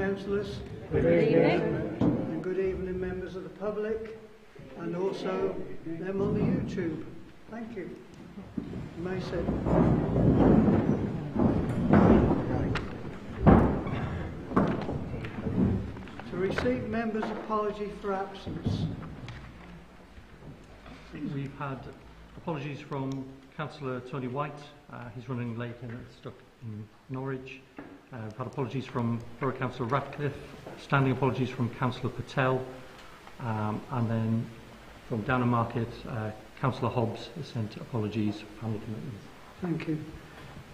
councillors. Good evening. And good evening, members of the public, and also them on the YouTube. Thank you. You may sit. To receive members' apology for absence. We've had apologies from Councillor Tony White. He's running late and stuck in Norwich. We've had apologies from Borough Councillor Ratcliffe, standing apologies from Councillor Patel, and then from Downham Market, Councillor Hobbs has sent apologies for family commitments. Thank you.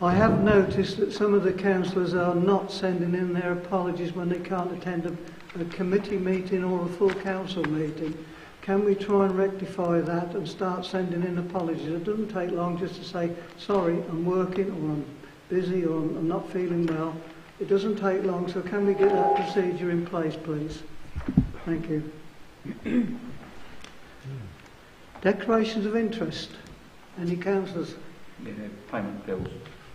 I have noticed that some of the councillors are not sending in their apologies when they can't attend a committee meeting or a full council meeting. Can we try and rectify that and start sending in apologies? It doesn't take long just to say, sorry, I'm working, or I'm busy, or I'm not feeling well. It doesn't take long, so can we get that procedure in place, please? Thank you. Declarations of interest. Any councillors? Payment of bills.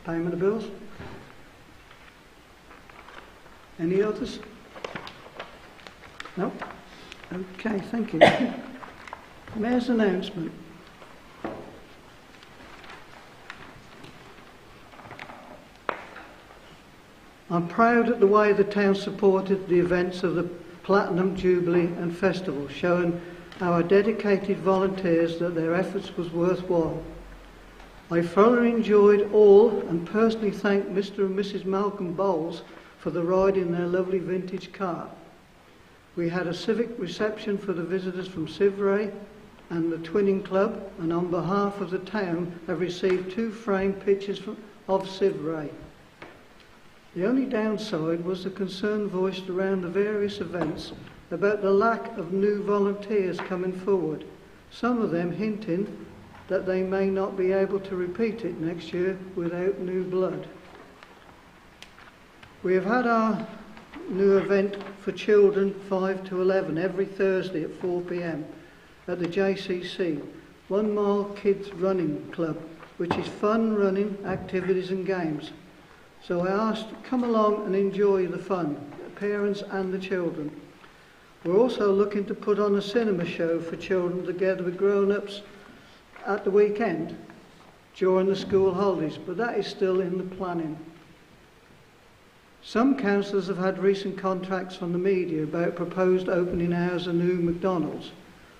Payment of bills? Any others? No? Okay, thank you. Mayor's announcement. I'm proud at the way the town supported the events of the Platinum Jubilee and Festival, showing our dedicated volunteers that their efforts was worthwhile. I thoroughly enjoyed all and personally thank Mr. and Mrs. Malcolm Bowles for the ride in their lovely vintage car. We had a civic reception for the visitors from Sivray and the Twinning Club, and on behalf of the town have received 2 framed pictures of Sivray. The only downside was the concern voiced around the various events about the lack of new volunteers coming forward, some of them hinting that they may not be able to repeat it next year without new blood. We have had our new event for children 5 to 11 every Thursday at 4 p.m. at the JCC, 1 Mile Kids Running Club, which is fun running, activities and games. So I asked, come along and enjoy the fun, the parents and the children. We're also looking to put on a cinema show for children together with grown-ups at the weekend during the school holidays, but that is still in the planning. Some councillors have had recent contacts from the media about proposed opening hours of new McDonald's.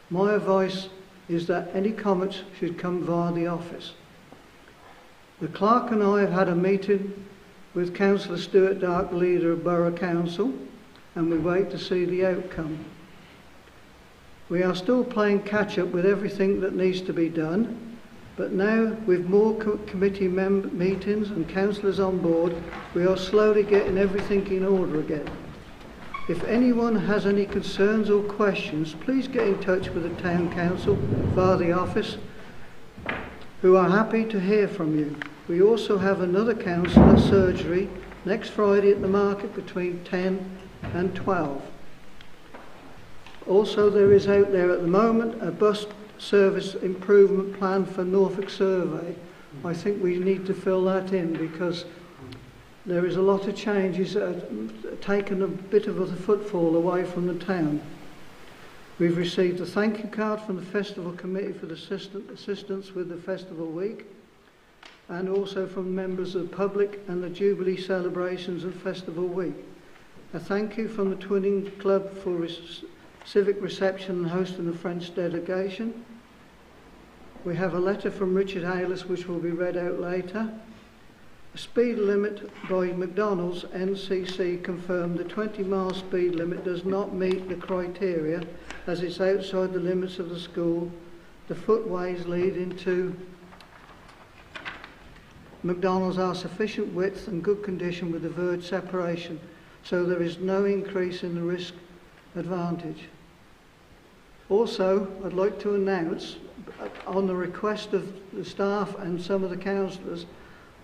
My advice is that any comments should come via the office. The clerk and I have had a meeting with Councillor Stuart Dark, leader of Borough Council, and we wait to see the outcome. We are still playing catch-up with everything that needs to be done, but now with more committee meetings and councillors on board, we are slowly getting everything in order again. If anyone has any concerns or questions, please get in touch with the Town Council via the office, who are happy to hear from you. We also have another councillor surgery next Friday at the market between 10 and 12. Also, there is out there at the moment a bus service improvement plan for Norfolk Survey. I think we need to fill that in because there is a lot of changes that have taken a bit of a footfall away from the town. We've received a thank you card from the Festival Committee for the assistance with the Festival Week, and also from members of the public and the Jubilee celebrations and Festival Week. A thank you from the Twinning Club for civic reception and hosting the French delegation. We have a letter from Richard Hayles which will be read out later. A speed limit by McDonald's NCC confirmed the 20-mile speed limit does not meet the criteria as it's outside the limits of the school. The footways leading to McDonald's are sufficient width and good condition with the verge separation, so there is no increase in the risk advantage. Also, I'd like to announce, on the request of the staff and some of the councillors,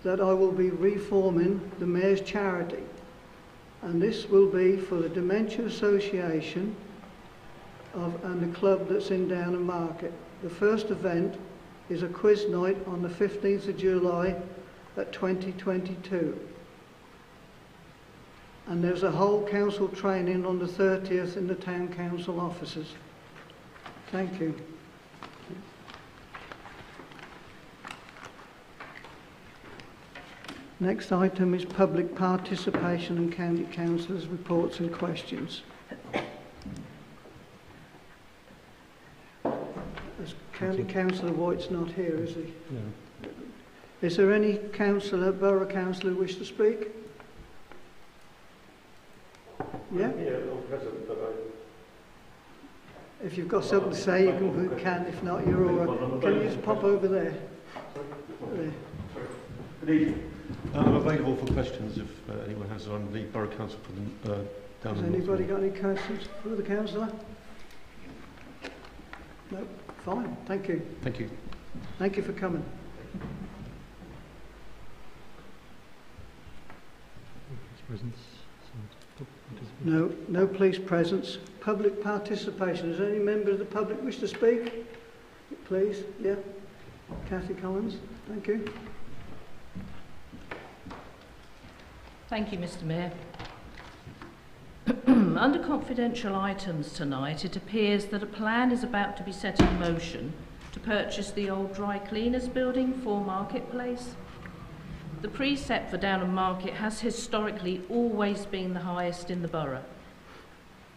that I will be reforming the Mayor's Charity, and this will be for the Dementia Association and the club that's in Downham Market. The first event is a quiz night on the 15th of July at 2022. And there's a whole council training on the 30th in the town council offices. Thank you. Next item is public participation and county councillors' reports and questions. As County Councillor White's not here, is he? No. Is there any councillor, borough councillor, who wish to speak? Yeah? If you've got something to say, you can. If not, you're all right. Can you just pop over there? There. I'm available for questions if anyone has on the Borough Council for the Has anybody got any questions for the councillor? No? Fine. Thank you. Thank you. Thank you for coming. No, no police presence. Public participation. Does any member of the public wish to speak? Please, yeah. Kathy Collins, thank you. Thank you, Mr. Mayor. Under confidential items tonight, it appears that a plan is about to be set in motion to purchase the old dry cleaners building for Marketplace. The precept for Downham Market has historically always been the highest in the borough.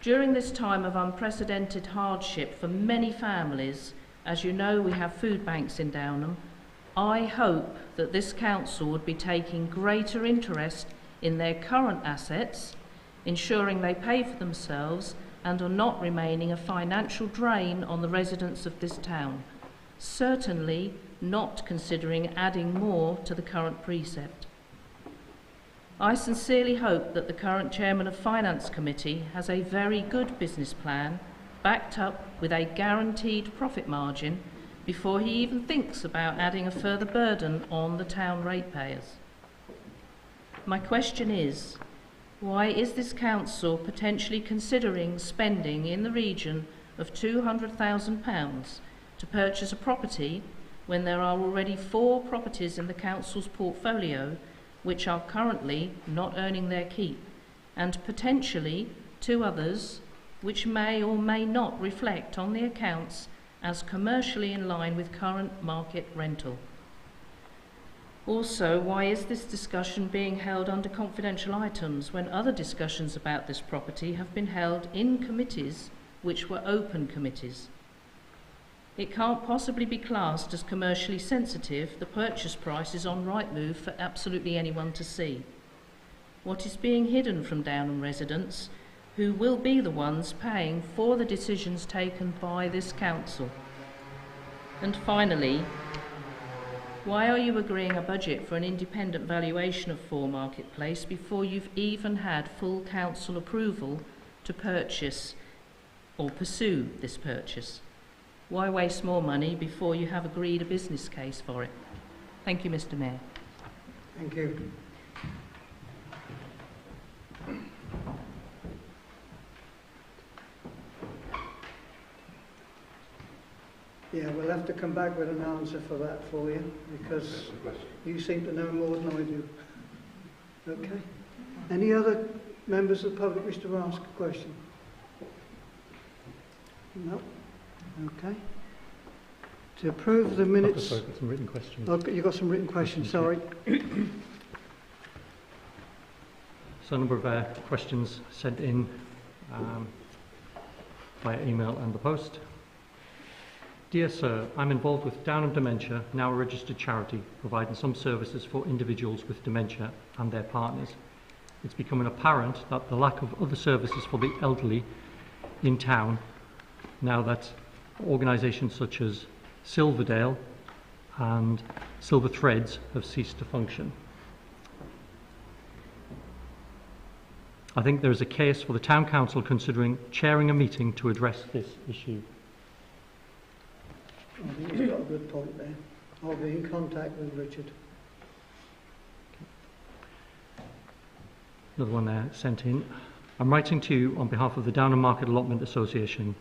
During this time of unprecedented hardship for many families, as you know, we have food banks in Downham, I hope that this council would be taking greater interest in their current assets, ensuring they pay for themselves and are not remaining a financial drain on the residents of this town, certainly not considering adding more to the current precept. I sincerely hope that the current Chairman of Finance Committee has a very good business plan backed up with a guaranteed profit margin before he even thinks about adding a further burden on the town ratepayers. My question is, why is this council potentially considering spending in the region of £200,000 to purchase a property when there are already 4 properties in the council's portfolio which are currently not earning their keep, and potentially 2 others which may or may not reflect on the accounts as commercially in line with current market rental? Also, why is this discussion being held under confidential items when other discussions about this property have been held in committees which were open committees? It can't possibly be classed as commercially sensitive. The purchase price is on Rightmove for absolutely anyone to see. What is being hidden from Downham residents, who will be the ones paying for the decisions taken by this council? And finally, why are you agreeing a budget for an independent valuation of 4 Marketplace before you've even had full council approval to purchase or pursue this purchase? Why waste more money before you have agreed a business case for it? Thank you, Mr. Mayor. Thank you. Yeah, we'll have to come back with an answer for that for you, because you seem to know more than I do. Okay. Any other members of the public wish to ask a question? No? Okay. To approve the minutes... Sorry, I've got some written questions. Okay, you've got some written questions, sorry. So a number of questions sent in via email and the post. Dear Sir, I'm involved with Downham Dementia, now a registered charity, providing some services for individuals with dementia and their partners. It's becoming apparent that the lack of other services for the elderly in town, now that organisations such as Silverdale and Silver Threads have ceased to function. I think there is a case for the Town Council considering chairing a meeting to address this issue. I think he's got a good point there. I'll be in contact with Richard. Another one there sent in. I'm writing to you on behalf of the Downham Market Allotment Association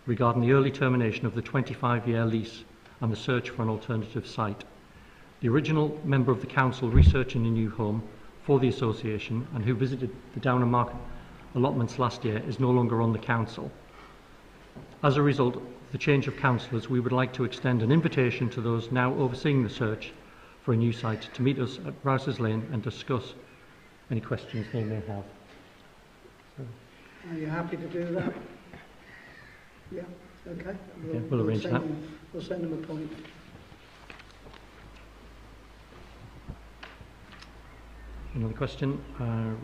regarding the early termination of the 25-year lease and the search for an alternative site. The original member of the council researching a new home for the association and who visited the Downham Market allotments last year is no longer on the council. As a result of the change of councillors, we would like to extend an invitation to those now overseeing the search for a new site to meet us at Rouse's Lane and discuss any questions they may have. Are you happy to do that? Yeah, okay. We'll arrange that. We'll send them a point. Another question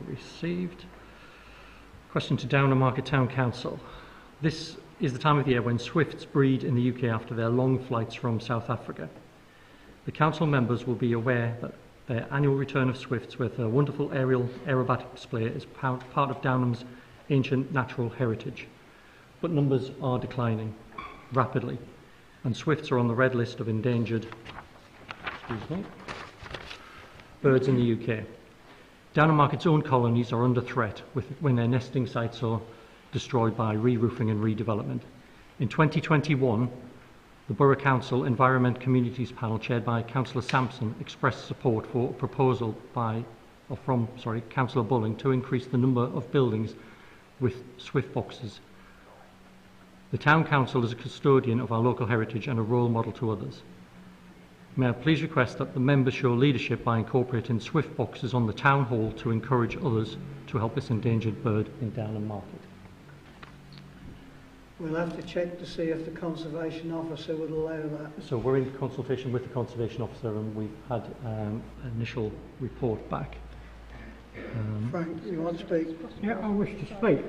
received. Question to Downham Market Town Council. This is the time of the year when swifts breed in the UK after their long flights from South Africa. The council members will be aware that their annual return of swifts with a wonderful aerial aerobatic display is part of Downham's ancient natural heritage. But numbers are declining rapidly, and swifts are on the red list of endangered birds in the UK. Downham Market's own colonies are under threat when their nesting sites are destroyed by re-roofing and redevelopment. In 2021, the Borough Council Environment Communities Panel, chaired by Councillor Sampson, expressed support for a proposal from Councillor Bulling to increase the number of buildings with swift boxes. The Town Council is a custodian of our local heritage and a role model to others. May I please request that the members show leadership by incorporating swift boxes on the Town Hall to encourage others to help this endangered bird in Downham Market. We'll have to check to see if the Conservation Officer would allow that. So we're in consultation with the Conservation Officer and we've had an initial report back. Frank, you want to speak? Yeah, I wish to speak.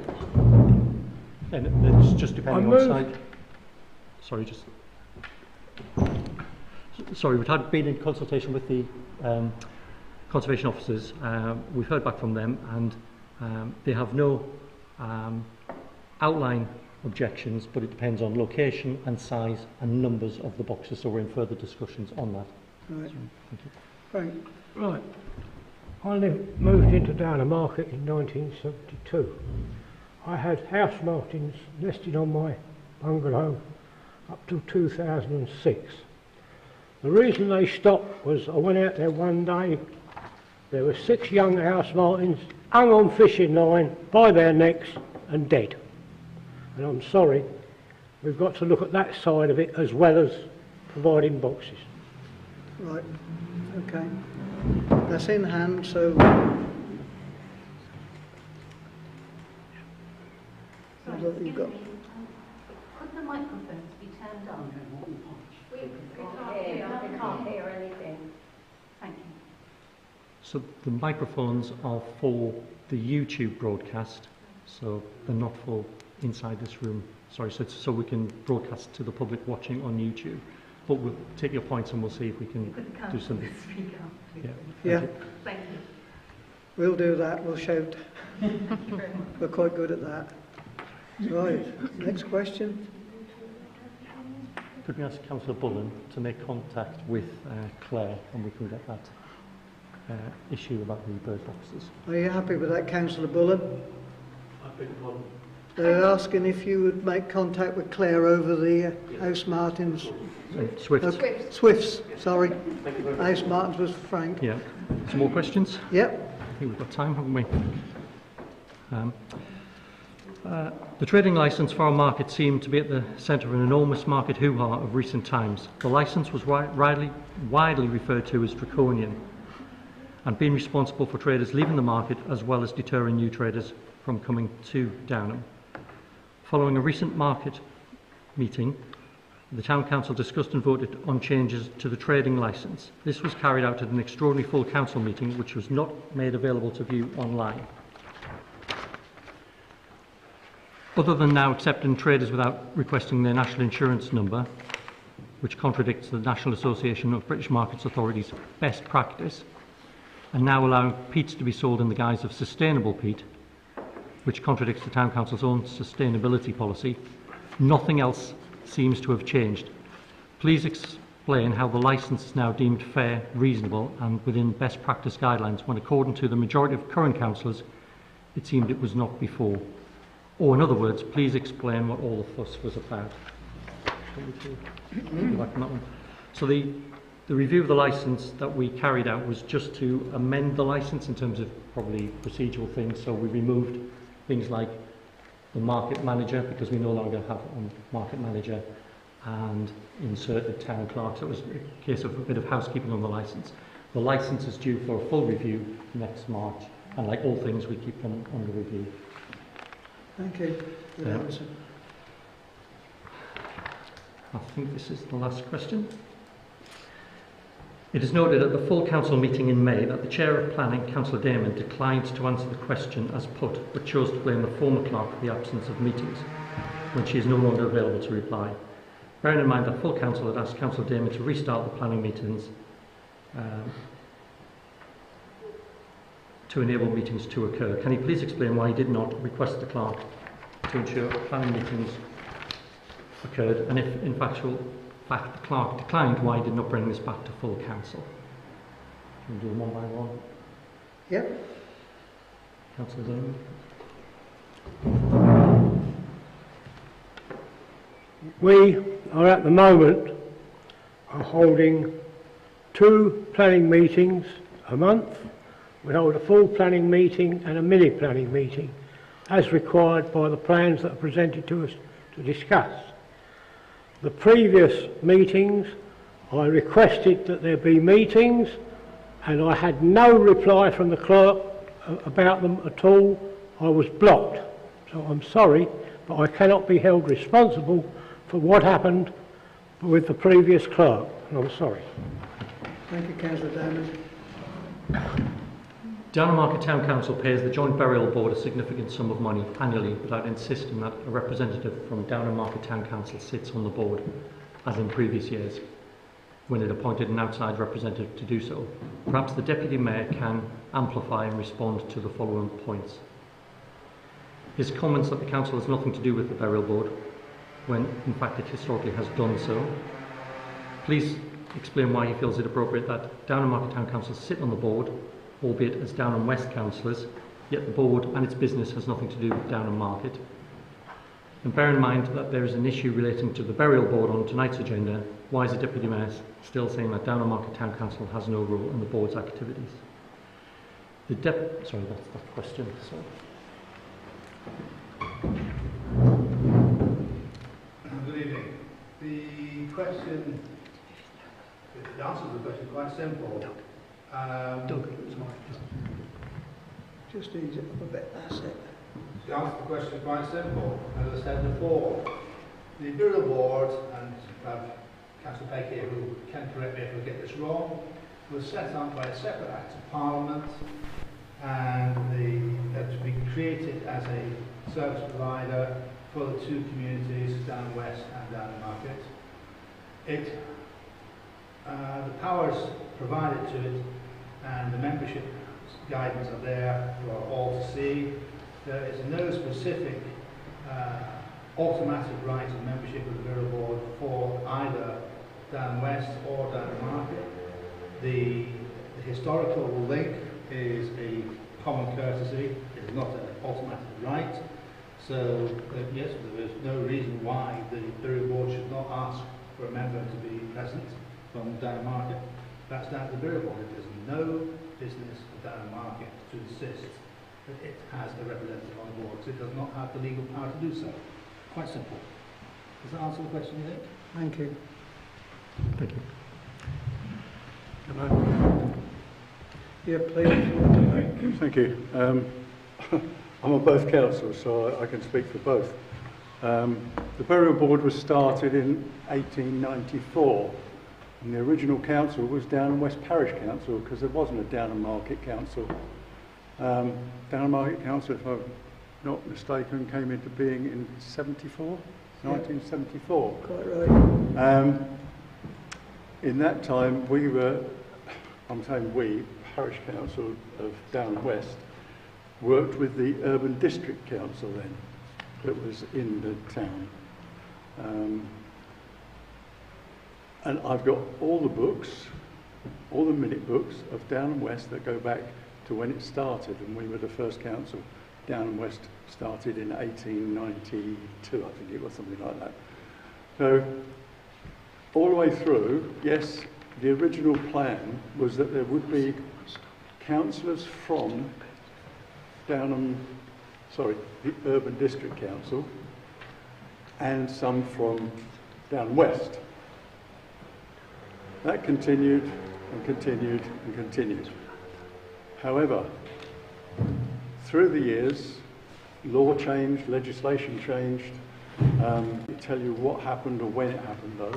And it's just depending on site. Sorry, just... Sorry, we've been in consultation with the Conservation Officers. We've heard back from them and they have no outline objections, but it depends on location and size and numbers of the boxes, so we're in further discussions on that. Right. So, thank you. Frank. Right. I moved into Downham Market in 1972. I had house martins nested on my bungalow up till 2006. The reason they stopped was I went out there one day, there were 6 young house martins hung on fishing line by their necks and dead. And I'm sorry, we've got to look at that side of it as well as providing boxes. Right, okay. That's in hand, so... Sorry, You've got... could the microphones be turned on? We can't hear anything. Thank you. So the microphones are for the YouTube broadcast, so they're not for inside this room. Sorry, so we can broadcast to the public watching on YouTube. But we'll take your points and we'll see if we can do something. Yeah. Thank you. We'll do that, we'll shout. We're quite good at that. Right, next question. Could we ask Councillor Bullen to make contact with Claire and we can get that issue about the bird boxes? Are you happy with that, Councillor Bullen? I beg your pardon. They're asking if you would make contact with Claire over the House Martins. Swifts. Swifts, sorry. House Martins was Frank. Yeah. Some more questions? Yep. I think we've got time, haven't we? The trading licence for our market seemed to be at the centre of an enormous market hoo-ha of recent times. The licence was widely referred to as draconian and being responsible for traders leaving the market as well as deterring new traders from coming to Downham. Following a recent market meeting, the Town Council discussed and voted on changes to the trading licence. This was carried out at an extraordinary full council meeting which was not made available to view online. Other than now accepting traders without requesting their national insurance number, which contradicts the National Association of British Markets Authorities' best practice, and now allowing peats to be sold in the guise of sustainable peat, which contradicts the Town Council's own sustainability policy, nothing else seems to have changed. Please explain how the licence is now deemed fair, reasonable and within best practice guidelines when, according to the majority of current councillors, it seemed it was not before. Or in other words, please explain what all the fuss was about. So the The review of the licence that we carried out was just to amend the licence in terms of probably procedural things. So we removed things like the market manager, because we no longer have a market manager, and inserted town clerk. So it was a case of a bit of housekeeping on the licence. The licence is due for a full review next March, and like all things, we keep them under review. Thank you. Good answer. I think this is the last question. It is noted at the full council meeting in May that the Chair of Planning, Councillor Damon, declined to answer the question as put, but chose to blame the former clerk for the absence of meetings, when she is no longer available to reply. Bearing in mind that full council had asked Councillor Damon to restart the planning meetings to enable meetings to occur. Can he please explain why he did not request the clerk to ensure planning meetings occurred, and if in factual fact the clerk declined, why he did not bring this back to full council? Can we do them one by one? Yep. Councillor Damon. We are at the moment holding 2 planning meetings a month. We hold a full planning meeting and a mini planning meeting as required by the plans that are presented to us to discuss. The previous meetings I requested that there be meetings, and I had no reply from the clerk about them at all. I was blocked. So I'm sorry, but I cannot be held responsible for what happened with the previous clerk, and I'm sorry. Thank you, Councillor Damon. Downham Market Town Council pays the Joint Burial Board a significant sum of money annually, without insisting that a representative from Downham Market Town Council sits on the board, as in previous years, when it appointed an outside representative to do so. Perhaps the Deputy Mayor can amplify and respond to the following points. His comments that the Council has nothing to do with the Burial Board, when in fact it historically has done so. Please explain why he feels it appropriate that Downham Market Town Council sit on the board, albeit as Downham West councillors, yet the board and its business has nothing to do with Downham Market. And bear in mind that there is an issue relating to the Burial Board on tonight's agenda. Why is the Deputy Mayor still saying that Downham Market Town Council has no role in the board's activities? Sorry, that's that question. Sorry. Good evening. The question, the answer to the question is quite simple. Just ease it up a bit, that's it. The answer to the question is quite simple. As I said before, the Burial Board, and Councillor Peck here, who can correct me if I get this wrong, was set up by a separate Act of Parliament, and to be created as a service provider for the 2 communities, Downham West and Downham Market. The powers provided to it and the membership guidance are there for all to see. There is no specific automatic right of membership of the Burial Board for either Downham West or Downham Market. The historical link is a common courtesy, it is not an automatic right. So yes, there is no reason why the Burial Board should not ask for a member to be present from Downham Market. That's down to the Burial Board. It is no business for Downham Market to insist that it has a representative on board, because it does not have the legal power to do so. Quite simple. Does that answer the question, you think? Thank you. Thank you. Hello. Yeah, please. Thank you. I'm on both councils, so I can speak for both. The Burial Board was started in 1894, and the original council was Downham West Parish Council, because there wasn't a Downham Market Council. Downham Market Council, if I'm not mistaken, came into being in 1974. Quite right. In that time, we were, I'm saying we, Parish Council of Downham West, worked with the Urban District Council then, that was in the town. And I've got all the books, all the minute books of Downham West that go back to when it started, and we were the first council. Downham West started in 1892, I think it was, something like that. So, all the way through, yes, the original plan was that there would be councillors from Downham, sorry, the Urban District Council, and some from Downham West. That continued and continued and continued. However, through the years, law changed, legislation changed. I tell you what happened or when it happened though,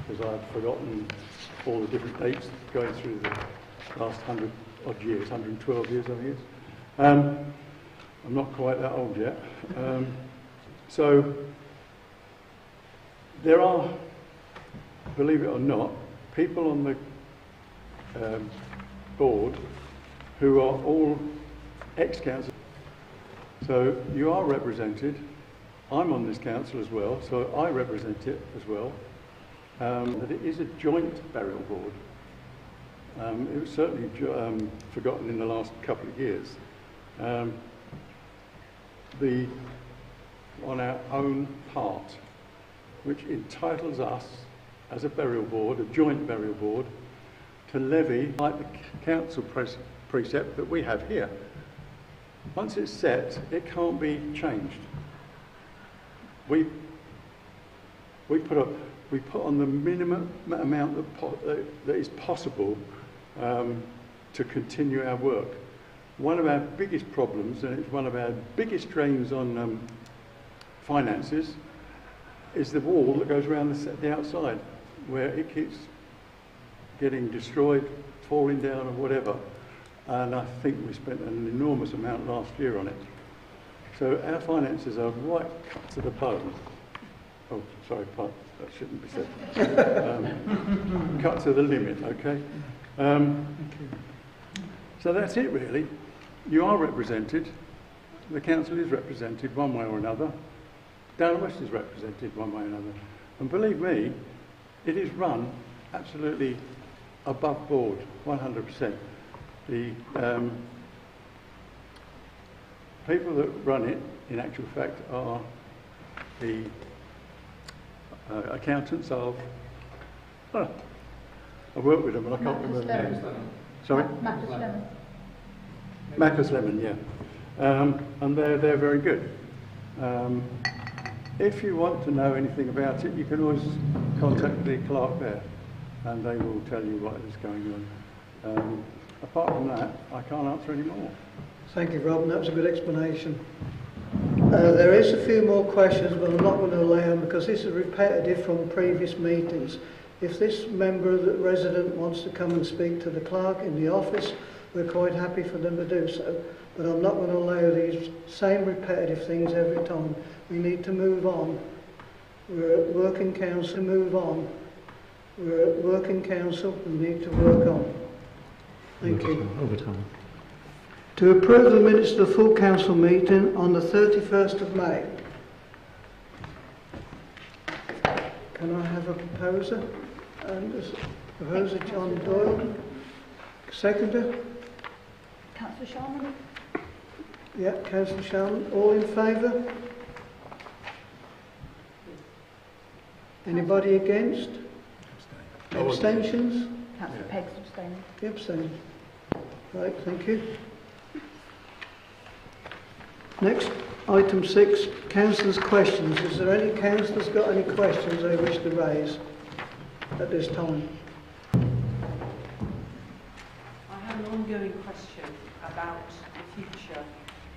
because I've forgotten all the different dates going through the last 100 odd years, 112 years I think it is. I'm not quite that old yet. So there are, believe it or not, people on the board who are all ex-councillors. So you are represented. I'm on this council as well, so I represent it as well. That it is a joint burial board. It was certainly forgotten in the last couple of years. On our own part, which entitles us as a burial board, a joint burial board, to levy like the council precept that we have here. Once it's set, it can't be changed. We put on the minimum amount that is possible to continue our work. One of our biggest problems, and it's one of our biggest drains on finances, is the wall that goes around the outside, where it keeps getting destroyed, falling down or whatever. And I think we spent an enormous amount last year on it. So our finances are right cut to the bone. Oh, sorry, that shouldn't be said. Cut to the limit, okay? So that's it really. You are represented. The council is represented one way or another. Downham West is represented one way or another. And believe me, it is run absolutely above board, 100%. The people that run it, in actual fact, are the accountants of... I work with them, and I can't remember their names. Sorry? Maccas Lemon, yeah. And they're very good. If you want to know anything about it, you can always contact the clerk there, and they will tell you what is going on. Apart from that, I can't answer any more. Thank you, Rob, and that was a good explanation. There is a few more questions, but I'm not going to allow them because this is repetitive from previous meetings. If this member of the resident wants to come and speak to the clerk in the office, we're quite happy for them to do so. But I'm not going to allow these same repetitive things every time. We need to move on. We're at working council, move on. We're at working council, we need to work on. Thank you. Over time. To approve the minutes of the full council meeting on the 31st of May. Can I have a proposer? And proposer John Doyle. Seconder? Councillor Sharman? Yeah, Councillor Sharman. All in favour? Anybody against? Abstentions? Councillor Peggs abstaining. Abstain. Right, thank you. Next, item 6, councillors' questions. Is there any councillors got any questions they wish to raise at this time? I have an ongoing question about the future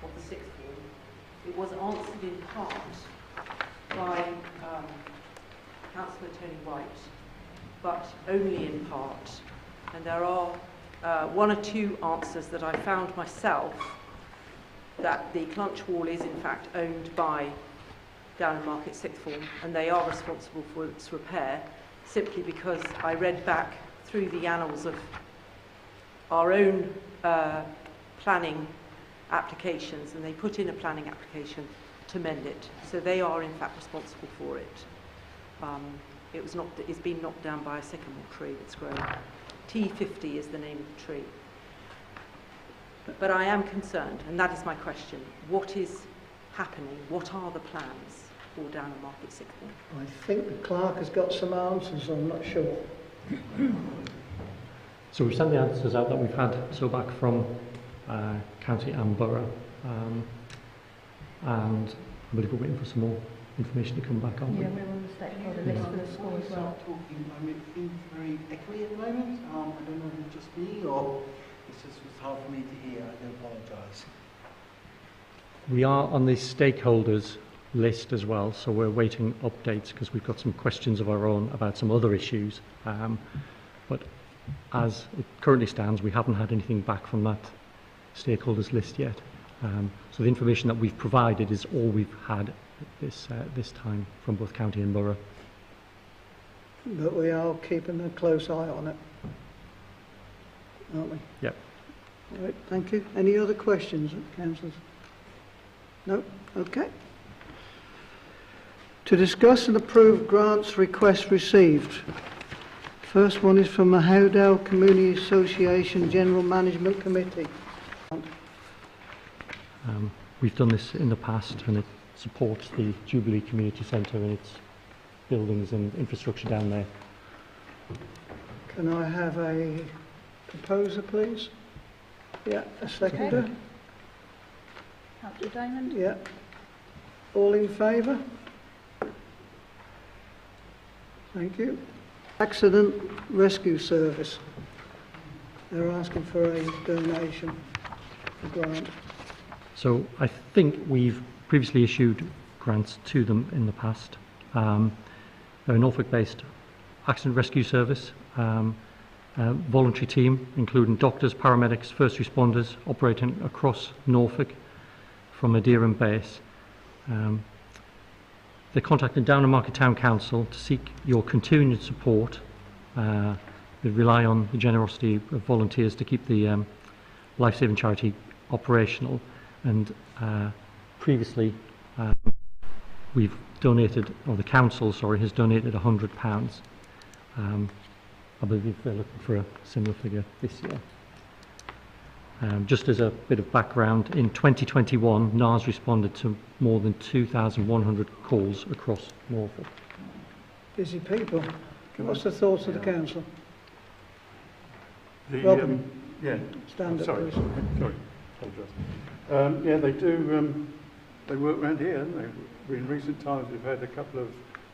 of the sixth form. It was answered in part by Councillor Tony White, but only in part. And there are one or two answers that I found myself, that the Clunch Wall is in fact owned by Downham Market Sixth Form, and they are responsible for its repair, simply because I read back through the annals of our own planning applications, and they put in a planning application to mend it. So they are in fact responsible for it. It's been knocked down by a sycamore tree that's grown. T50 is the name of the tree. But I am concerned, and that is my question. What is happening? What are the plans for Downham Market Sixth Form? I think the clerk has got some answers, I'm not sure. So we've sent the answers out that we've had so back from county and borough, and I believe we're waiting for some more information to come back on. Yeah, we're on the stakeholder list for the school as well. It seems very echoey at the moment. I don't know if it's just me or it's just hard for me to hear. I do apologise. We are on the stakeholders list as well, so we're waiting updates because we've got some questions of our own about some other issues. But as it currently stands, we haven't had anything back from that stakeholders list yet. So the information that we've provided is all we've had this time from both county and borough. But we are keeping a close eye on it, aren't we? Yep. All right, thank you. Any other questions, councillors? No? Okay. To discuss and approve grants requests received. First one is from the Howdale Community Association General Management Committee. We've done this in the past and it supports the Jubilee Community Centre and its buildings and infrastructure down there. Can I have a proposer, please? Yeah, a seconder? Okay. Councillor Diamond? Yeah. All in favour? Thank you. Accident Rescue Service. They're asking for a donation, a grant. So I think we've previously issued grants to them in the past. They're a Norfolk-based accident rescue service, voluntary team, including doctors, paramedics, first responders, operating across Norfolk from a Downham base. They contacted Downham Market Town Council to seek your continued support. They rely on the generosity of volunteers to keep the life-saving charity operational, and previously we've donated, or the council, sorry, has donated £100. I believe they're looking for a similar figure this year. Just as a bit of background, in 2021, NARS responded to more than 2,100 calls across Norfolk. Busy people. What's the thoughts of the council? Robin, yeah. Stand up, Sorry. please. Sorry. Apologise. Yeah, they do. They work around here, haven't they? In recent times, we've had a couple of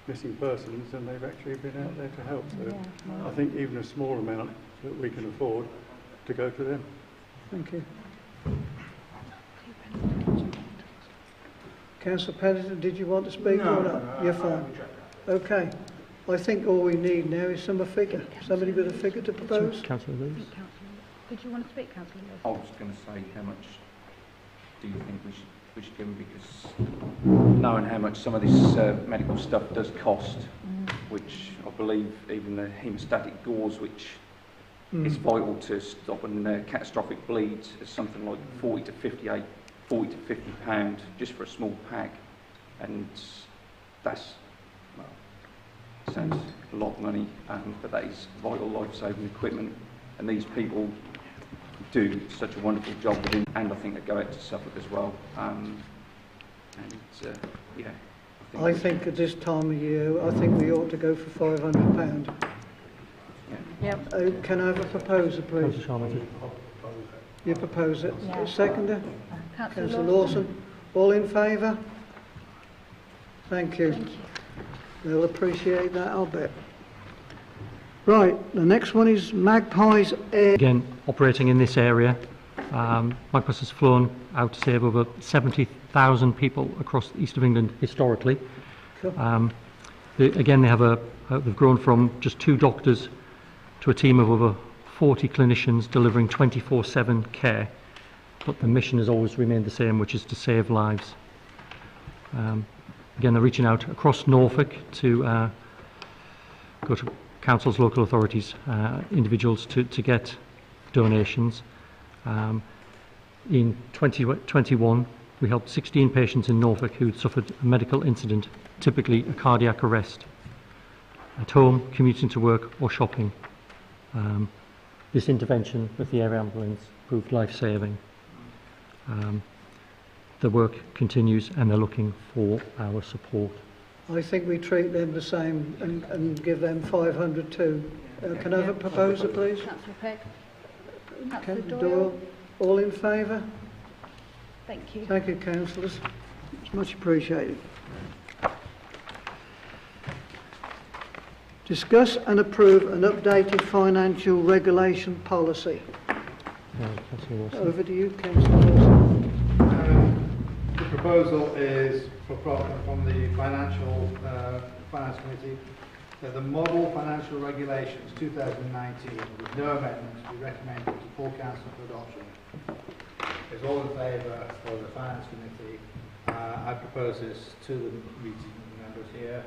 missing persons, and they've actually been out there to help. So I think even a small amount that we can afford to go to them. Thank you. Councillor Pennington, did you want to speak or not? You're fine. Okay. I think all we need now is some figure. Somebody with a figure to propose? Councillor Lewis. Did you want to speak, Councillor Lewis? I was going to say, how much do you think we should give them? Because knowing how much some of this medical stuff does cost, which I believe even the hemostatic gauze, which is vital to stopping catastrophic bleeds, is something like 40 to 50 pound just for a small pack, and that's, well, sounds a lot of money, but that is vital life-saving equipment, and these people do such a wonderful job with it, and I think they go out to Suffolk as well. Yeah. I think at this time of year, I think we ought to go for £500. Yep. Can I have a proposer, please? Councillor Charlton. You propose it. Yeah. Seconder? Councillor Councillor Lawson. All in favour? Thank you. Thank you. They'll appreciate that, I'll bet. Right, the next one is Magpies Air. Again, operating in this area, Magpies has flown out to save over 70,000 people across the east of England historically. Cool. Again, they've grown from just 2 doctors to a team of over 40 clinicians delivering 24/7 care, but the mission has always remained the same, which is to save lives. Again, they're reaching out across Norfolk to go to councils, local authorities, individuals to get donations. In 2021, we helped 16 patients in Norfolk who'd suffered a medical incident, typically a cardiac arrest, at home, commuting to work or shopping. This intervention with the air ambulance proved life-saving. The work continues and they're looking for our support. I think we treat them the same and give them 500 too. Can I have a proposer, please? Councillor Pegg. Councillor Councillor Doyle. All in favour? Thank you. Thank you, councillors. It's much appreciated. Discuss and approve an updated financial regulation policy. Over to you, Councillor Wilson. The proposal is from the Finance Committee that the Model Financial Regulations 2019, with no amendments, be recommended to full council for adoption. Is all in favour for the Finance Committee? I propose this to the meeting members here.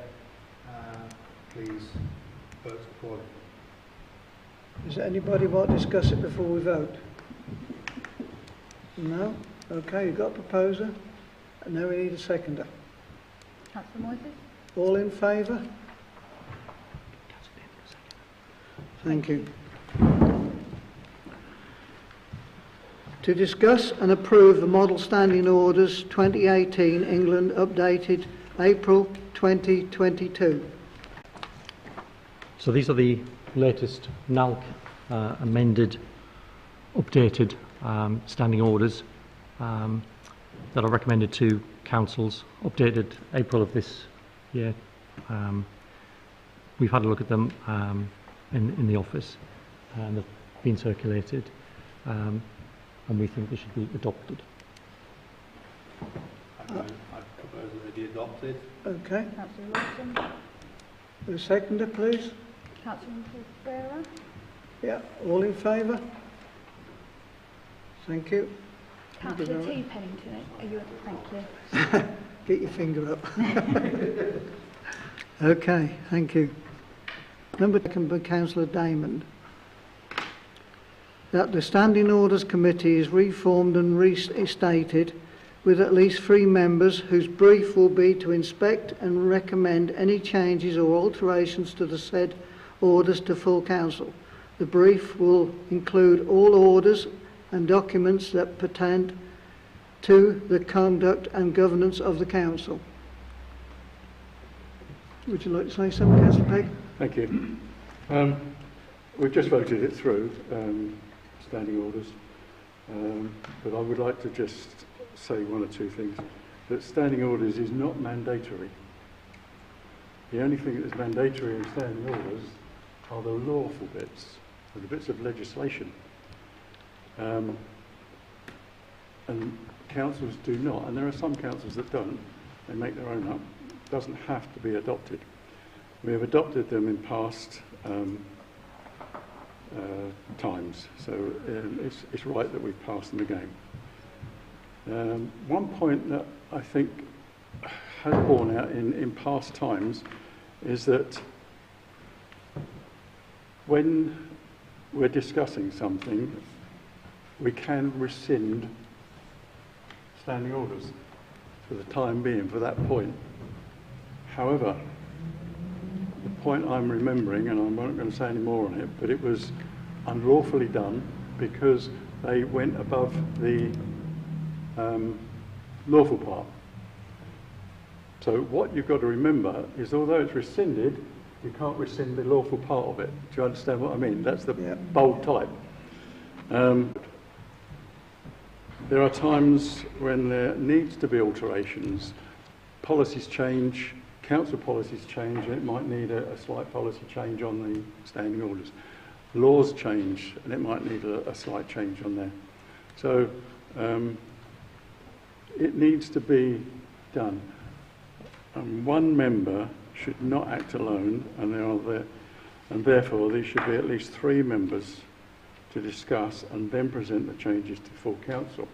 Please vote accordingly. Does anybody want to discuss it before we vote? No? Okay, you've got a proposer. And now we need a seconder. Councillor Moises. All in favour? Thank you. To discuss and approve the Model Standing Orders 2018 England updated April 2022. So these are the latest NALC amended, updated standing orders that are recommended to councils, updated April of this year. We've had a look at them in the office and they've been circulated and we think they should be adopted. I propose that they be adopted. Okay. Councillor Wilson. A seconder, please. Councillor Ferreira. Yeah, all in favour? Thank you. Councillor T. Pennington. Are you? Thank you. Get your finger up. Okay, thank you. Number taken by Councillor Damon. That the Standing Orders Committee is reformed and restated with at least 3 members whose brief will be to inspect and recommend any changes or alterations to the said orders to full council. The brief will include all orders and documents that pertain to the conduct and governance of the council. Would you like to say something, Councillor Pegg? Thank you. We've just voted it through, standing orders, but I would like to just say 1 or 2 things. That standing orders is not mandatory. The only thing that is mandatory in standing orders are the lawful bits, or the bits of legislation. And councils do not, and there are some councils that don't, they make their own up. It doesn't have to be adopted. We have adopted them in past times, so it's right that we've passed them again. One point that I think has borne out in past times is that when we're discussing something, we can rescind standing orders for the time being, for that point. However, the point I'm remembering, and I'm not going to say any more on it, but it was unlawfully done because they went above the lawful part. So what you've got to remember is, although it's rescinded, you can't rescind the lawful part of it. Do you understand what I mean? That's the bold type. There are times when there needs to be alterations. Policies change, council policies change, and it might need a slight policy change on the standing orders. Laws change, and it might need a slight change on there. So it needs to be done. And 1 member should not act alone, and therefore there should be at least 3 members to discuss and then present the changes to full council.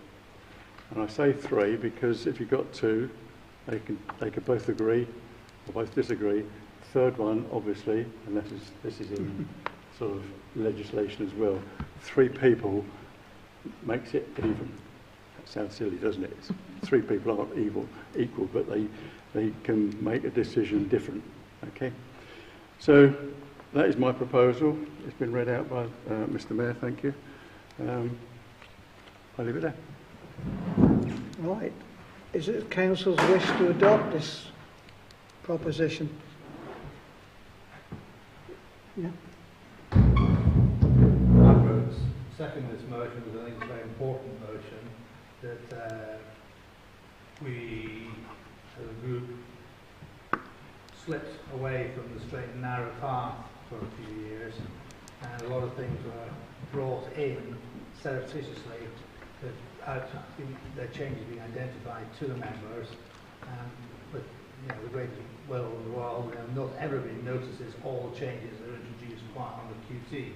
And I say 3 because if you've got 2, they could both agree or both disagree. Third one, obviously, and this is in sort of legislation as well, 3 people makes it even. That sounds silly, doesn't it? 3 people aren't equal, but they can make a decision different. Okay, so that is my proposal. It's been read out by Mr. Mayor. Thank you. I'll leave it there. Right. Is it council's wish to adopt this proposition. Yeah. Second this motion, because I think it's a very important motion, that we, as a group, slipped away from the straight and narrow path for a few years, and a lot of things were brought in surreptitiously without their changes being identified to the members, but the great will of the world, not everybody notices all the changes that are introduced quite on the QT.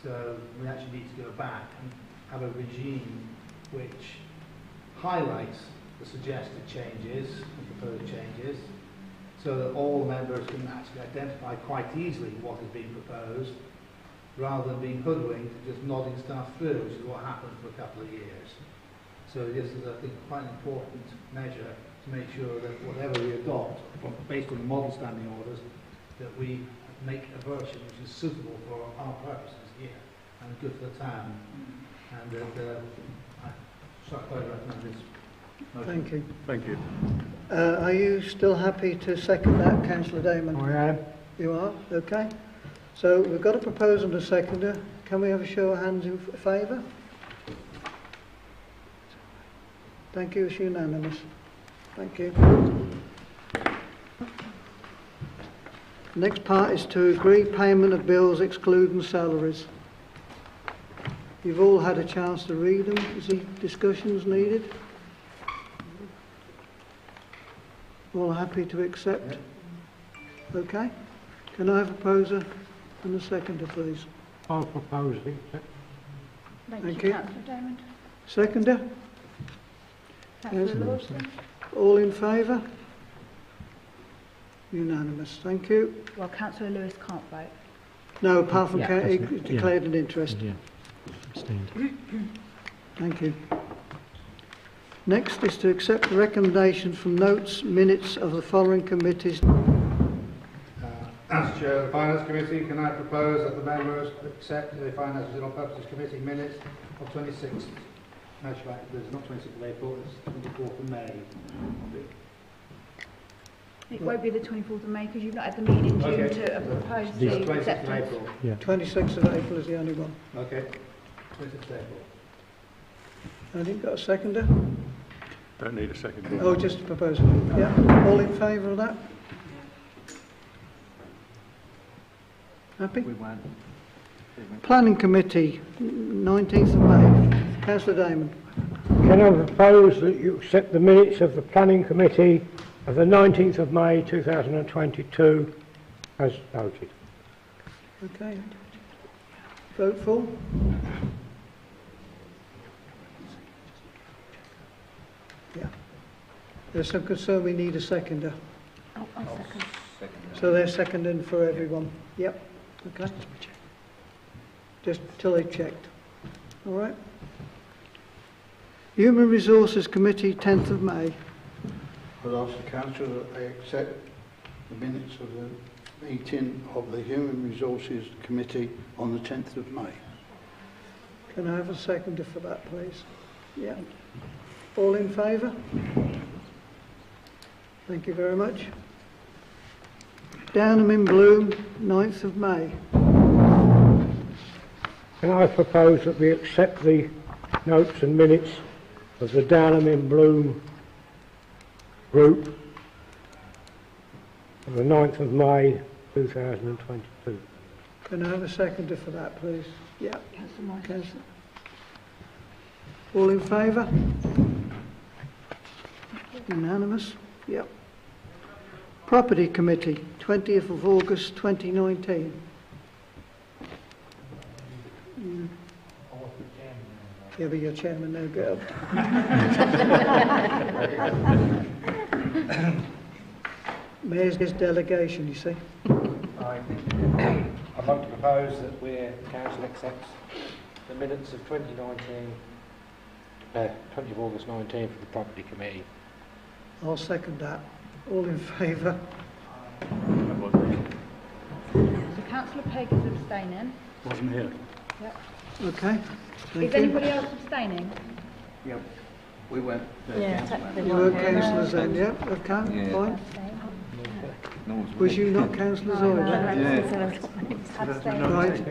So we actually need to go back and have a regime which highlights the suggested changes and proposed changes, so that all members can actually identify quite easily what is being proposed, rather than being hoodwinked and just nodding stuff through, which is what happened for a couple of years. So this is, I think, quite an important measure to make sure that whatever we adopt, based on the model standing orders, that we make a version which is suitable for our purposes here and good for the town. And that I strongly recommend this motion. Thank you. Thank you. Are you still happy to second that, Councillor Damon? I am. You are? Okay. So we've got a proposal and a seconder. Can we have a show of hands in favour? Thank you. It's unanimous. Thank you. Next part is to agree payment of bills excluding salaries. You've all had a chance to read them. Is there discussions needed? All happy to accept? Okay. Can I have a proposer and a seconder, please? I'll propose it. Thank you. Councillor Damon. Seconder? Councillor Lawson. All in favour? Unanimous. Thank you. Well, Councillor Lewis can't vote. No, apart from Yeah, he declared an interest. Yeah. Abstained. Thank you. Next is to accept the recommendations from notes, minutes of the following committees. As Chair of the Finance Committee, can I propose that the members accept the Finance and General Purposes Committee minutes of 26th, no, it's not 26th of April, it's 24th of May. It won't be the 24th of May because you've not had the meeting due Okay. to propose So the 26th of acceptance. April. Yeah. 26th of April is the only one. Okay, 26th of April. I think got a seconder? Don't need a second. Oh, just a proposal. Yeah. All in favour of that? Happy? We won't. Planning Committee, 19th of May. Councillor Damon. Can I propose that you accept the minutes of the Planning Committee of the 19th of May 2022 as noted? Okay. Vote for? Yeah. There's some concern we need a seconder. Oh, I'll second. So they're seconding for everyone. Yep. Okay. Just till they've checked. All right. Human Resources Committee, 10th of May. I'd ask the Council that they accept the minutes of the meeting of the Human Resources Committee on the 10th of May. Can I have a seconder for that, please? Yeah. All in favour? Thank you very much. Downham in Bloom, 9th of May. Can I propose that we accept the notes and minutes of the Downham in Bloom group on the 9th of May 2022? Can I have a seconder for that, please? Yeah. Councillor Morris. Councillor. All in favour? Unanimous? Yep. Property Committee, 20th of August 2019. Yeah, but you're chairman, no go. Mayor's delegation, you see. I'd like to propose that council accepts the minutes of 2019, 20th of August 19 for the Property Committee. I'll second that. All in favour? So Councillor Pegg is abstaining. Wasn't here. Yep. Okay. Thank Is you. anybody else abstaining? Yep. We went. Yeah, You were councillors then, yeah? Okay, Yeah. fine. Abstain. Was you not Councillor Zoyder? Right.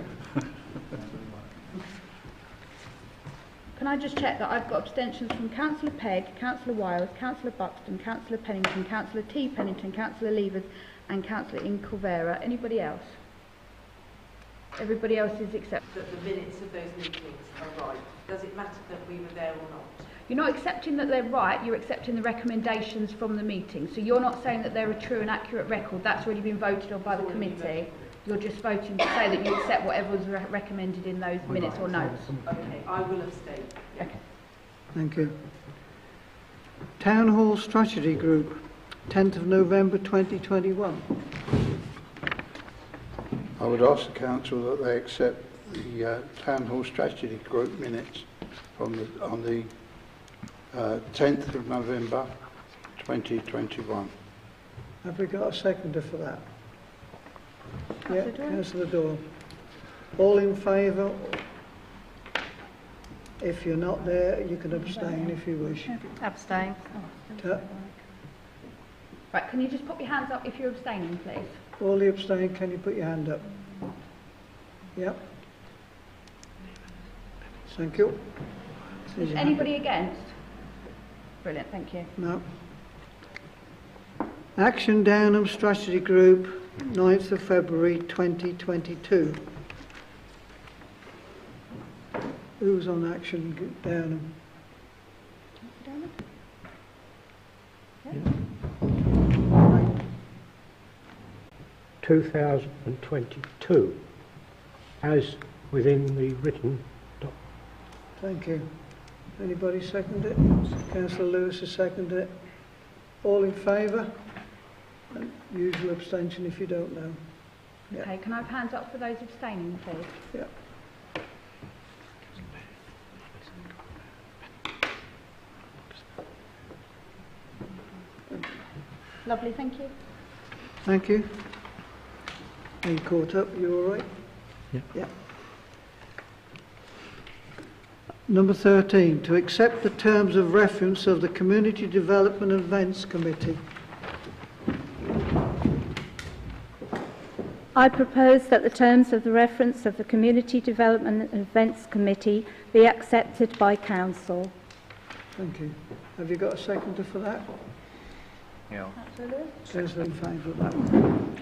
Can I just check that I've got abstentions from Councillor Pegg, Councillor Wiles, Councillor Buxton, Councillor Pennington, Councillor T. Pennington, Councillor Levers and Councillor Inculvera. Anybody else? Everybody else is accepted. That the minutes of those meetings are right. Does it matter that we were there or not? You're not accepting that they're right, you're accepting the recommendations from the meeting. So you're not saying that they're a true and accurate record. That's already been voted on by the committee. You're just voting to say that you accept whatever was recommended in those minutes or notes. Okay, I will abstain. Okay. Thank you. Town Hall Strategy Group, 10th of November 2021. I would ask the council that they accept the Town Hall Strategy Group minutes from on the 10th of November 2021. Have we got a seconder for that? Yeah, Councillor Dawn. All in favour? If you're not there, you can abstain if you wish. Abstain. Right, can you just put your hands up if you're abstaining, please? All the abstain, can you put your hand up? Yep. Thank you. Is anybody against? Brilliant, thank you. No. Action Downham Strategy Group, 9th of February 2022. Who's on Action Downham? Yeah. 2022, as within the written document. Thank you. Anybody second it? Councillor Lewis has seconded it. All in favour? And usual abstention if you don't know. Yeah. Okay, can I have hands up for those abstaining, please? Yeah. Lovely, thank you. Thank you. Are you caught up? You all right? Yeah. Yeah. Number 13, to accept the terms of reference of the Community Development and Events Committee. I propose that the terms of the reference of the Community Development and Events Committee be accepted by Council. Thank you. Have you got a seconder for that? Yeah. Councillor in favour of that one.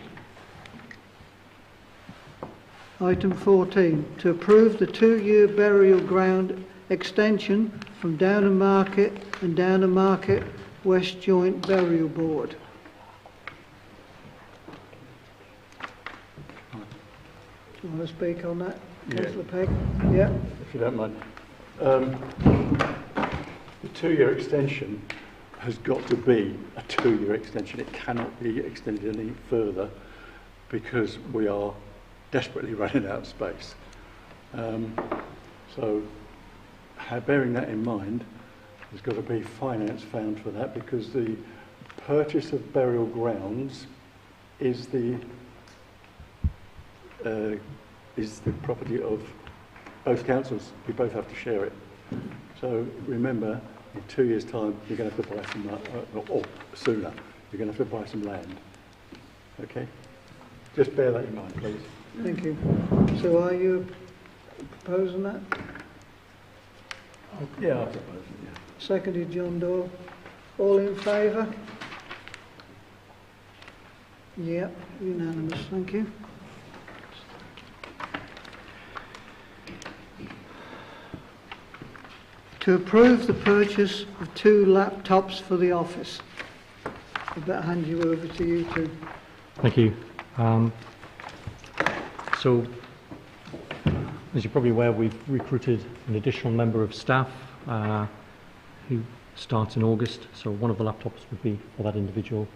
Item 14, to approve the 2-year burial ground extension from Downham Market and Downham Market West Joint Burial Board. Do you want to speak on that, Councillor Pegg? Yeah. If you don't mind. The 2-year extension has got to be a 2-year extension. It cannot be extended any further because we are desperately running out of space. So bearing that in mind, there's got to be finance found for that because the purchase of burial grounds is the property of both councils. We both have to share it. So remember, in 2 years' time, you're going to have to buy some, or sooner, you're going to have to buy some land. Okay? Just bear that in mind, please. Thank you. So are you proposing that? Yeah, I propose it, yeah. Seconded, John Doyle. All in favour? Yep, unanimous. Thank you. To approve the purchase of 2 laptops for the office. I better hand you over to you two. Thank you. So, as you're probably aware, we've recruited an additional member of staff who starts in August. So one of the laptops would be for that individual.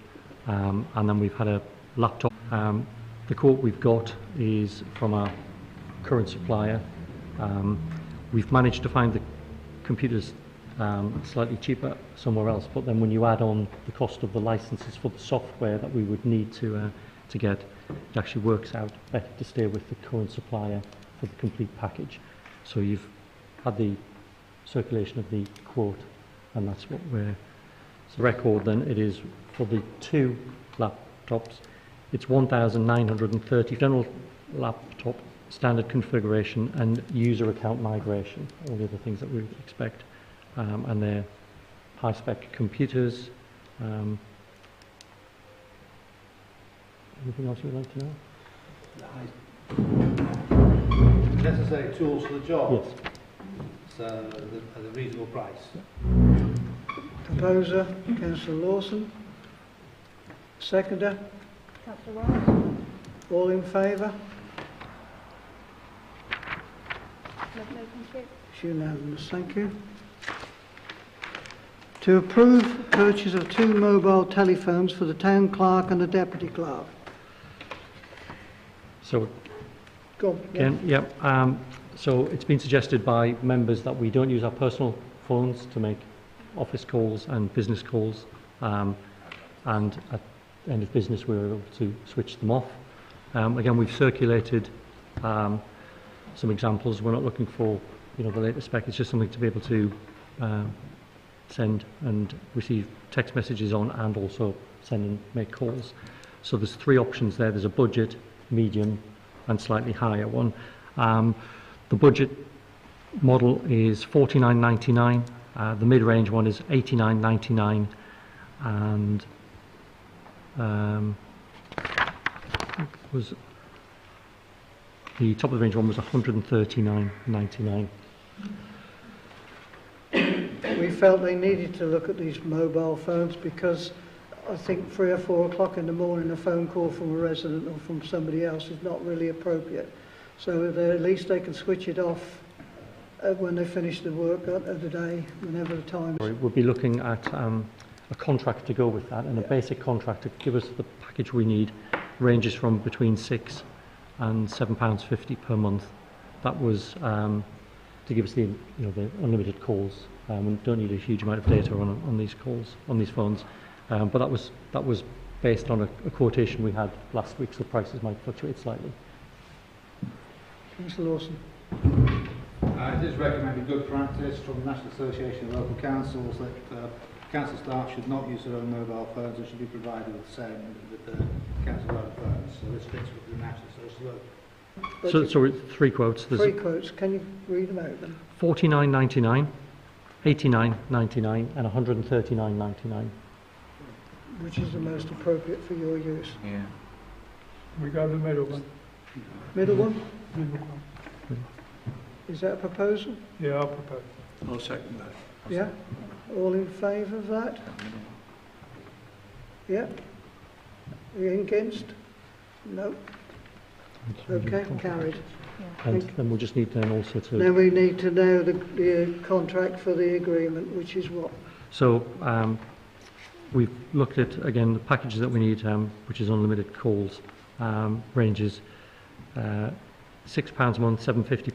And then we've had a laptop. The quote we've got is from our current supplier. We've managed to find the computers slightly cheaper somewhere else, but then when you add on the cost of the licenses for the software that we would need to get, it actually works out better to stay with the current supplier for the complete package. So you've had the circulation of the quote, and that's what we're... So record then, it is for the 2 laptops laptops. It's 1,930 general laptop standard configuration and user account migration, all the other things that we would expect. And they're high-spec computers. Anything else you would like to know? Necessary tools for the job. Yes. So, at a reasonable price. Proposer, Councillor Lawson. Seconder. Councillor White. All in favour? Lovely, thank you. It's unanimous, thank you. To approve purchase of 2 mobile telephones for the town clerk and the deputy clerk. So Go on. again, so it's been suggested by members that we don't use our personal phones to make office calls and business calls, and at the end of business we're able to switch them off. Again, we've circulated some examples. We're not looking for the latest spec. It's just something to be able to send and receive text messages on, and also send and make calls. So there's 3 options there. There's a budget, medium and slightly higher one. The budget model is $49.99. The mid-range one is $89.99, and was the top of the range one was $139.99. We felt they needed to look at these mobile phones because I think 3 or 4 o'clock in the morning a phone call from a resident or from somebody else is not really appropriate. So at least they can switch it off when they finish the work of the day, whenever the time is. We'll be looking at a contract to go with that, and a basic contract to give us the package we need ranges from between £6 and £7.50 per month. That was to give us the unlimited calls. We don't need a huge amount of data on these calls, on these phones. But that was based on a quotation we had last week, so prices might fluctuate slightly. Councillor Lawson. It is recommended good practice from the National Association of Local Councils that council staff should not use their own mobile phones and should be provided with the same with the council own phones. So this fits with the National Association. So it's 3 quotes. There's 3 quotes. Can you read them out then? $49.99, $89.99 and $139.99. Which is the most appropriate for your use? Yeah. We go the middle one. Middle one? Middle one. Is that a proposal? Yeah, I'll propose. I'll second that. Yeah? All in favour of that? Yeah? Are you against? No. Okay, carried. And then we'll just need then also to... Then we need to know the contract for the agreement, which is what? So we've looked at, again, the packages that we need, which is unlimited calls, ranges £6 a month, £7.50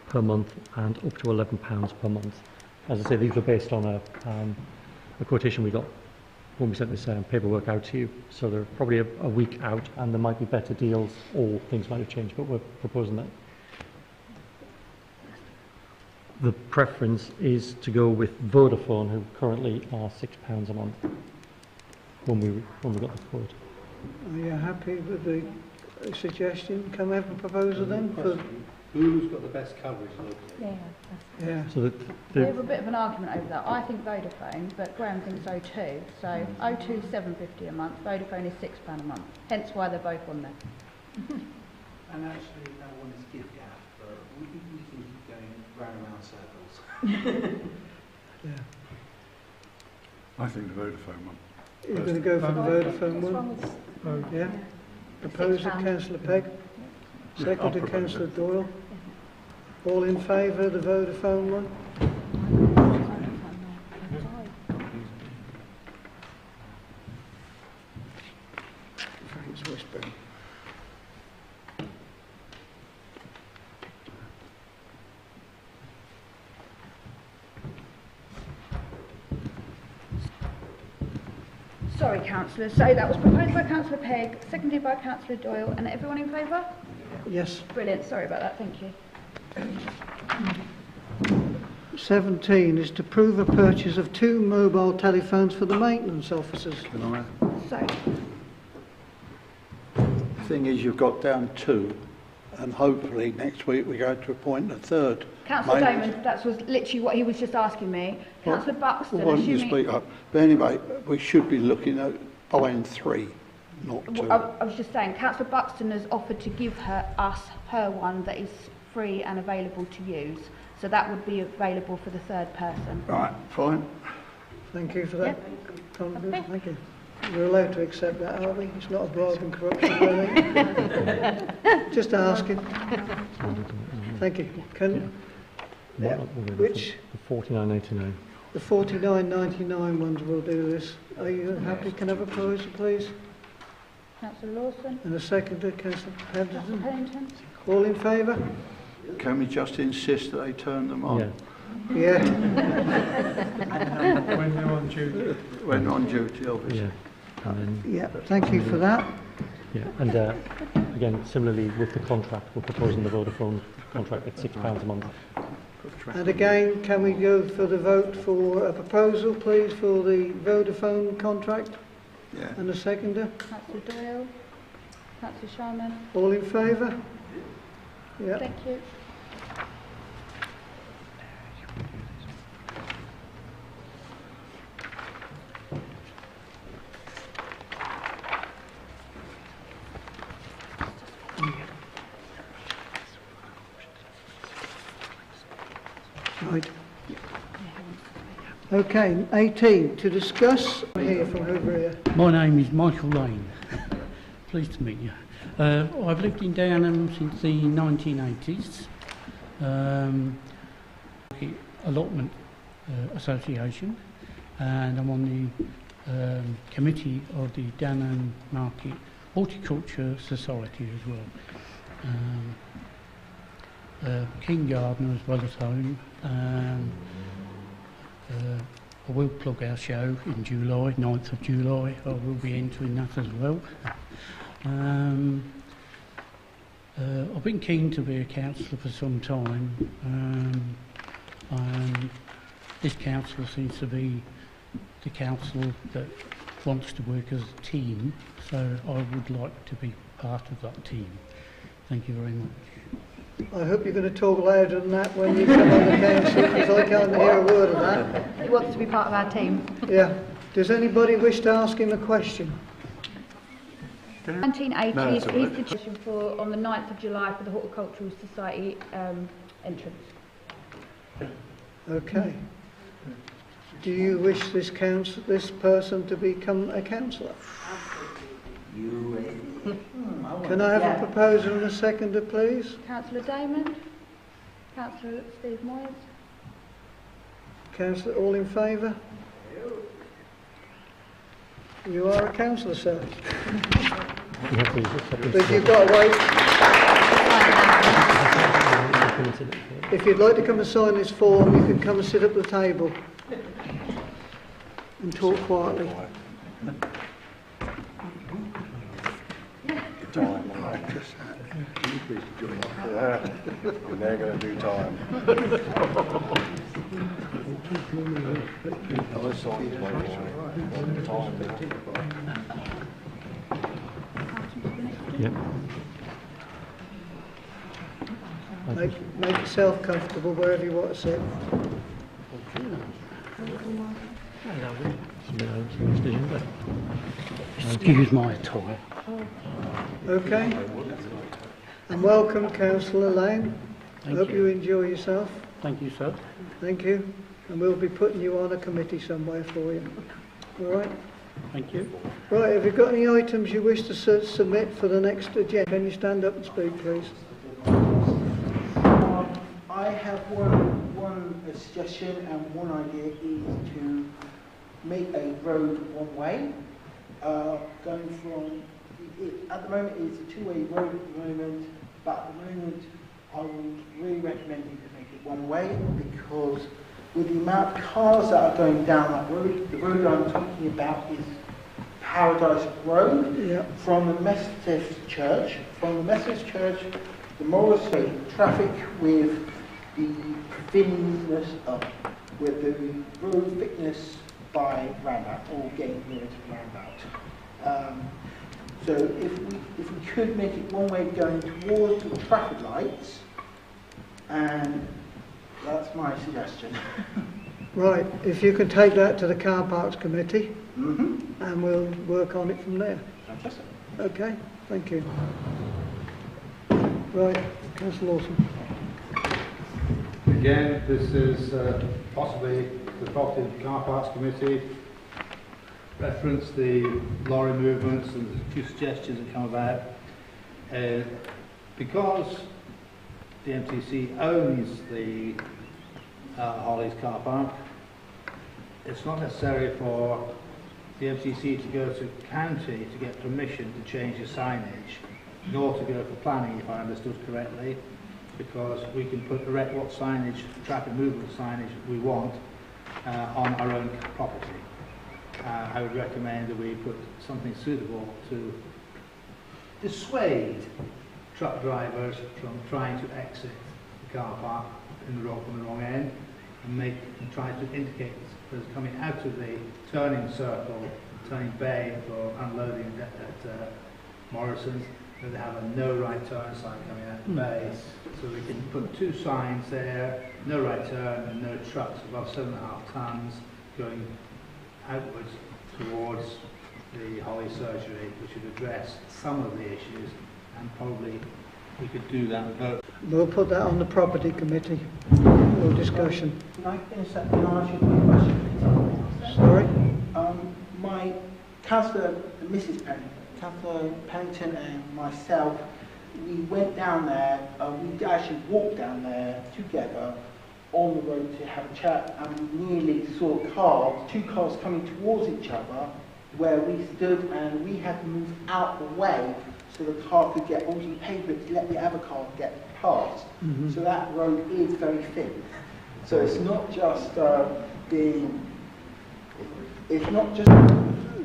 per month, and up to £11 per month. As I say, these were based on a quotation we got when we sent this paperwork out to you. So they're probably a week out, and there might be better deals, or things might have changed, but we're proposing that. The preference is to go with Vodafone, who currently are £6 a month when we got the quote. Are you happy with the suggestion? Can we have a proposal then? Who's got the best coverage locally? Yeah. So We have a bit of an argument over that. I think Vodafone, but Graham thinks O2. So O2 is £7.50 a month, Vodafone is £6 a month. Hence why they're both on there. And actually, no one is give gap, but we can keep going round and round circles. Yeah. I think the Vodafone one. You're going to go for the Vodafone one? Yeah. Proposer, Councillor Pegg. Seconded, Councillor Doyle. All in favour of the Vodafone one? Frank's whispering. Sorry, councillors. So that was proposed by Councillor Pegg, seconded by Councillor Doyle, and everyone in favour? Yes. Brilliant. Sorry about that. Thank you. 17 is to prove a purchase of 2 mobile telephones for the maintenance officers. Can I? So, thing is you've got down 2, and hopefully next week we're going to appoint a 3rd. Councillor Damon, that was literally what he was just asking me. Councillor Buxton, Why don't you speak up? But anyway, we should be looking at buying 3, not 2. I was just saying, Councillor Buxton has offered to give her one that is free and available to use. So that would be available for the 3rd person. Right, fine. Thank you for that. Okay. Thank you. We're allowed to accept that, are we? It's not a bribe and corruption, really. Just asking. Thank you. Which? The 49.89. The 49.99 ones will do this. Are you happy? Can I have a proposal, please? Councillor Lawson. And a seconder, Councillor Pemberton. Pennington. All in favour? Can we just insist that they turn them on? Yeah. When they're on duty. When on duty, obviously. Yeah. And then, Yeah, thank you for that. yeah, and again, similarly with the contract, we're proposing the Vodafone contract at £6 a month. And again, can we go for the vote for a proposal, please, for the Vodafone contract? Yeah. And a seconder? Councillor Doyle. Councillor Sharman. All in favour? Yeah. Thank you. Right. Okay, 18, to discuss, here from over here. My name is Michael Lane. Pleased to meet you. I've lived in Downham since the 1980s. Allotment Association, and I'm on the committee of the Downham Market Horticulture Society as well. King Gardener as well as home. I will plug our show in July, 9th of July. I will be entering that as well. I've been keen to be a councillor for some time. And this council seems to be the council that wants to work as a team, so I would like to be part of that team. Thank you very much. I hope you're going to talk louder than that when you come on the council, because I can't hear a word of that. He wants to be part of our team. Yeah. Does anybody wish to ask him a question? 1980 is the decision for on the 9th of July for the Horticultural Society entrance. Okay. Do you wish this person to become a councillor? Can I have a proposal and a seconder, please? Councillor Damon. Councillor Steve Moyes. Councillor, all in favour? You are a councillor, sir. But you've got to wait. If you'd like to come and sign this form, you can come and sit at the table and talk quietly. Time, they're going to do time. Yep. Make yourself comfortable wherever you want to sit. Excuse my attire. Okay. And welcome, Councillor Lane. Thank Hope you. you enjoy yourself. Thank you, sir. Thank you. And we'll be putting you on a committee somewhere for you. All right? Thank you. Right, have you got any items you wish to submit for the next agenda? Can you stand up and speak, please? I have one suggestion, and one idea is to make a road one way, going from, at the moment it's a two-way road at the moment, but at the moment I would really recommend you to make it one way, because with the amount of cars that are going down that road, the road I'm talking about is Paradise Road, from the Methodist Church. From the Methodist Church, the Morris Way, traffic with the thinness up, with the road thickness by roundabout, or getting near to roundabout. So if we could make it one way going towards the traffic lights, and that's my suggestion. Right, if you can take that to the car parks committee, and we'll work on it from there. Fantastic. Okay, thank you. Right, Councillor Lawson. Again, this is possibly the property car parks committee. Reference the lorry movements and a few suggestions that come about. Because the MTC owns the Holly's car park, it's not necessary for the MTC to go to county to get permission to change the signage, nor to go for planning, if I understood correctly, because we can erect what signage, traffic movement signage we want on our own property. I would recommend that we put something suitable to dissuade truck drivers from trying to exit the car park from the wrong end, and try to indicate those coming out of the turning circle, turning bay for unloading at Morrison's, that they have a no right turn sign coming out of the bay. So we can put two signs there, no right turn and no trucks above 7.5 tonnes going outwards towards the Holly surgery, which would address some of the issues, and probably we could do that vote. We'll put that on the property committee for discussion. Can I finish that? Can I ask you a question, please? Sorry? My Councillor, Mrs. Councillor Pennington and myself, we went down there, we actually walked down there together on the road to have a chat, and we nearly saw two cars coming towards each other where we stood, and we had to move out the way so the car could get onto the pavement to let the other car get past. So that road is very thin. So it's not just it's not just...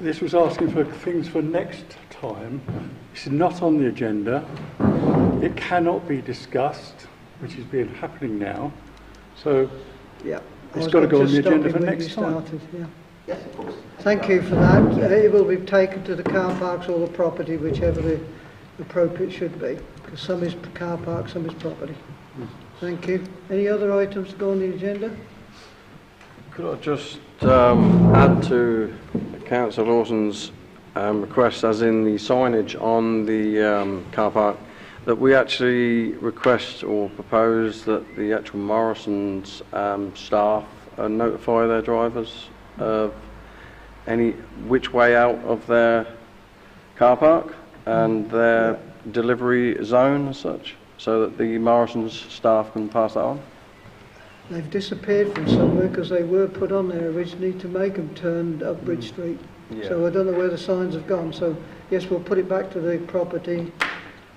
This was asking for things for next time. This is not on the agenda. It cannot be discussed, which is happening now. So yeah, it's got to go on the agenda for next time. Yeah. Yes, of course. Thank you for that. It will be taken to the car parks or the property, whichever the appropriate should be, because some is car park, some is property. Thank you. Any other items to go on the agenda? Could I just add to Councillor Lawson's request, as in the signage on the car park, that we actually request or propose that the actual Morrison's staff notify their drivers of which way out of their car park and their delivery zone as such, so that the Morrison's staff can pass that on. They've disappeared from somewhere because they were put on there originally to make them turn up Bridge Street. Yeah. So I don't know where the signs have gone. So yes, we'll put it back to the property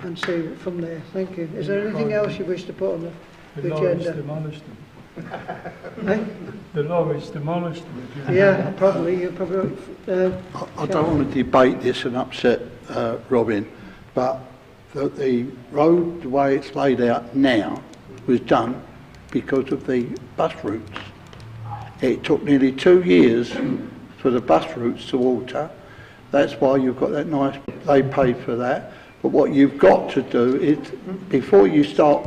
and see from there. Thank you. Is there anything else you wish to put on the agenda? Demolished them. Eh? The lorries demolished them. Yeah, probably. You probably. I don't want to debate this and upset Robin, but the road, the way it's laid out now, was done because of the bus routes. It took nearly 2 years for the bus routes to alter. That's why you've got that nice, they paid for that. But what you've got to do is, before you start